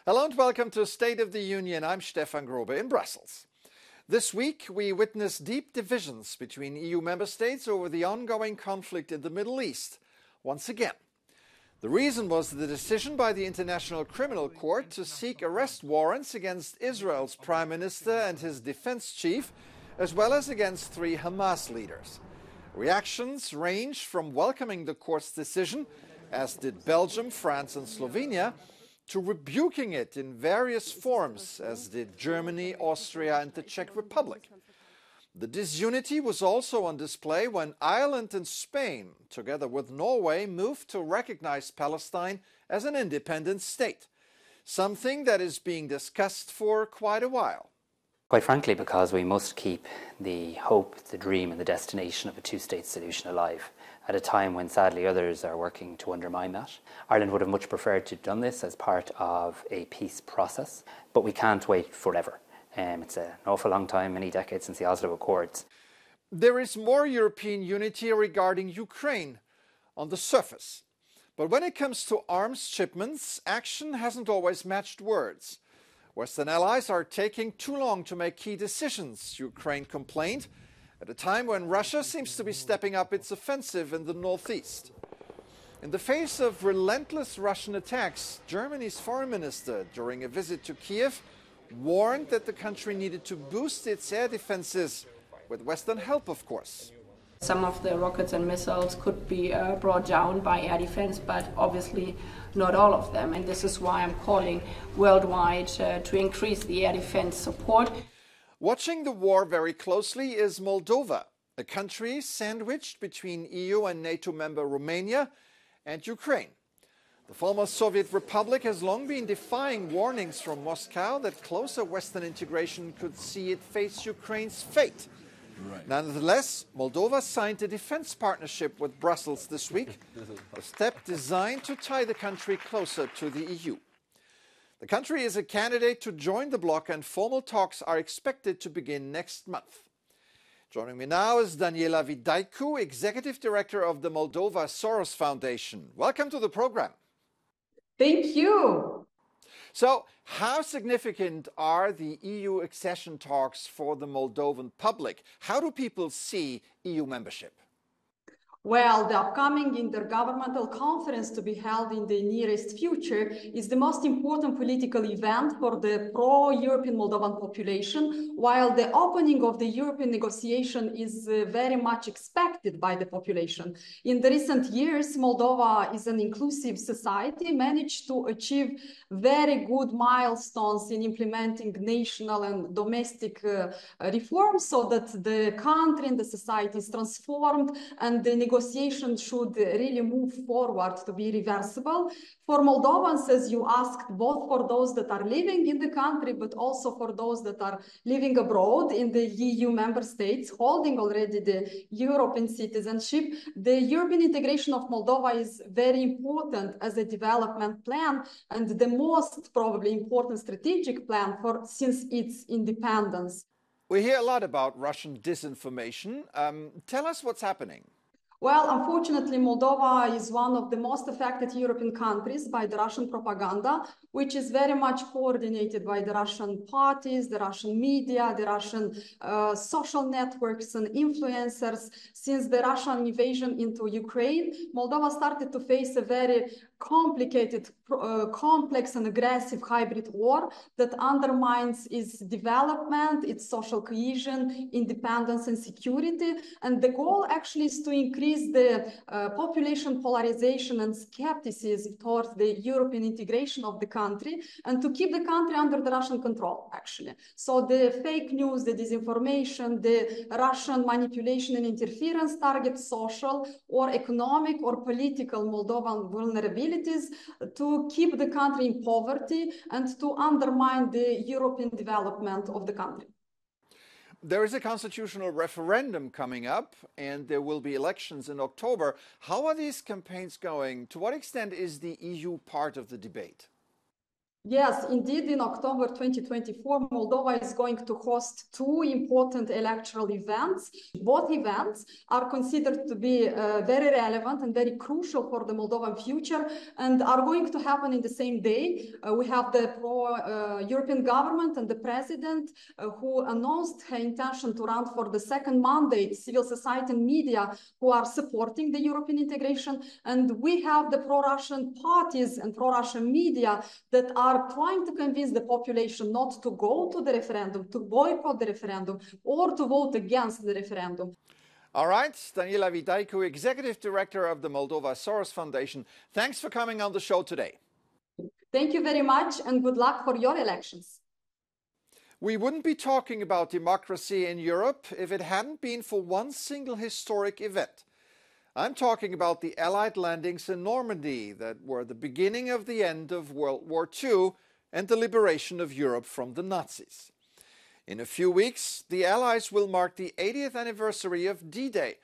Hello and welcome to State of the Union. I'm Stefan Grobe in Brussels. This week we witnessed deep divisions between EU member states over the ongoing conflict in the Middle East, once again. The reason was the decision by the International Criminal Court to seek arrest warrants against Israel's Prime Minister and his defense chief, as well as against 3 Hamas leaders. Reactions ranged from welcoming the court's decision, as did Belgium, France and Slovenia, to rebuking it in various forms, as did Germany, Austria and the Czech Republic. The disunity was also on display when Ireland and Spain, together with Norway, moved to recognize Palestine as an independent state, something that is being discussed for quite a while. Quite frankly, because we must keep the hope, the dream and the destination of a two-state solution alive at a time when sadly others are working to undermine that. Ireland would have much preferred to have done this as part of a peace process, but we can't wait forever. It's an awful long time, many decades since the Oslo Accords. There is more European unity regarding Ukraine on the surface. But when it comes to arms shipments, action hasn't always matched words. Western allies are taking too long to make key decisions, Ukraine complained, at a time when Russia seems to be stepping up its offensive in the northeast. In the face of relentless Russian attacks, Germany's foreign minister, during a visit to Kiev, warned that the country needed to boost its air defenses, with Western help, of course. Some of the rockets and missiles could be brought down by air defense, but obviously not all of them. And this is why I'm calling worldwide to increase the air defense support. Watching the war very closely is Moldova, a country sandwiched between EU and NATO member Romania and Ukraine. The former Soviet Republic has long been defying warnings from Moscow that closer Western integration could see it face Ukraine's fate. Right. Nonetheless, Moldova signed a defense partnership with Brussels this week, a step designed to tie the country closer to the EU. The country is a candidate to join the bloc and formal talks are expected to begin next month. Joining me now is Daniela Vidaicu, Executive Director of the Moldova Soros Foundation. Welcome to the program. Thank you. So, how significant are the EU accession talks for the Moldovan public? How do people see EU membership? Well, the upcoming intergovernmental conference to be held in the nearest future is the most important political event for the pro-European Moldovan population, while the opening of the European negotiation is very much expected by the population. In the recent years, Moldova is an inclusive society, managed to achieve very good milestones in implementing national and domestic reforms so that the country and the society is transformed and the negotiation should really move forward to be reversible. For Moldovans, as you asked, both for those that are living in the country, but also for those that are living abroad in the EU member states, holding already the European citizenship, the European integration of Moldova is very important as a development plan and the most probably important strategic plan since its independence. We hear a lot about Russian disinformation. Tell us what's happening. Well, unfortunately, Moldova is one of the most affected European countries by the Russian propaganda, which is very much coordinated by the Russian parties, the Russian media, the Russian social networks and influencers. Since the Russian invasion into Ukraine, Moldova started to face a very complicated, complex and aggressive hybrid war that undermines its development, its social cohesion, independence and security. And the goal actually is to increase the population polarization and skepticism towards the European integration of the country and to keep the country under the Russian control, actually. So the fake news, the disinformation, the Russian manipulation and interference target social or economic or political Moldovan vulnerabilities to keep the country in poverty and to undermine the European development of the country. There is a constitutional referendum coming up and there will be elections in October. How are these campaigns going? To what extent is the EU part of the debate? Yes, indeed, in October 2024, Moldova is going to host two important electoral events. Both events are considered to be very relevant and very crucial for the Moldovan future and are going to happen in the same day. We have the pro-European government and the president who announced her intention to run for the second mandate, civil society and media who are supporting the European integration. And we have the pro-Russian parties and pro-Russian media that are trying to convince the population not to go to the referendum, to boycott the referendum, or to vote against the referendum. All right, Daniela Vidaicu, Executive Director of the Moldova Soros Foundation, thanks for coming on the show today. Thank you very much and good luck for your elections. We wouldn't be talking about democracy in Europe if it hadn't been for one single historic event. I'm talking about the Allied landings in Normandy that were the beginning of the end of World War II and the liberation of Europe from the Nazis. In a few weeks, the Allies will mark the 80th anniversary of D-Day.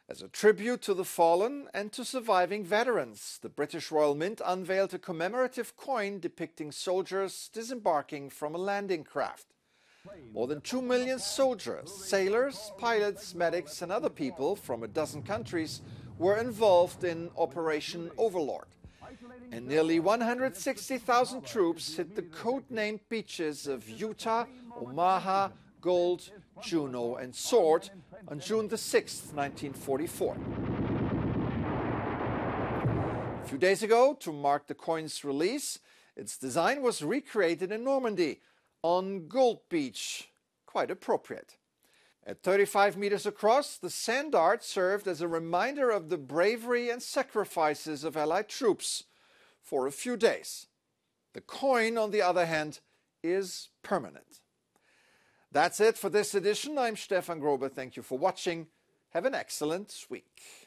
As a tribute to the fallen and to surviving veterans, the British Royal Mint unveiled a commemorative coin depicting soldiers disembarking from a landing craft. More than 2 million soldiers, sailors, pilots, medics and other people from a dozen countries were involved in Operation Overlord. And nearly 160,000 troops hit the code-named beaches of Utah, Omaha, Gold, Juno and Sword on June the 6th, 1944. A few days ago, to mark the coin's release, its design was recreated in Normandy on Gold Beach, quite appropriate. At 35 meters across, the sand art served as a reminder of the bravery and sacrifices of Allied troops for a few days. The coin, on the other hand, is permanent. That's it for this edition. I'm Stefan Grobe. Thank you for watching. Have an excellent week.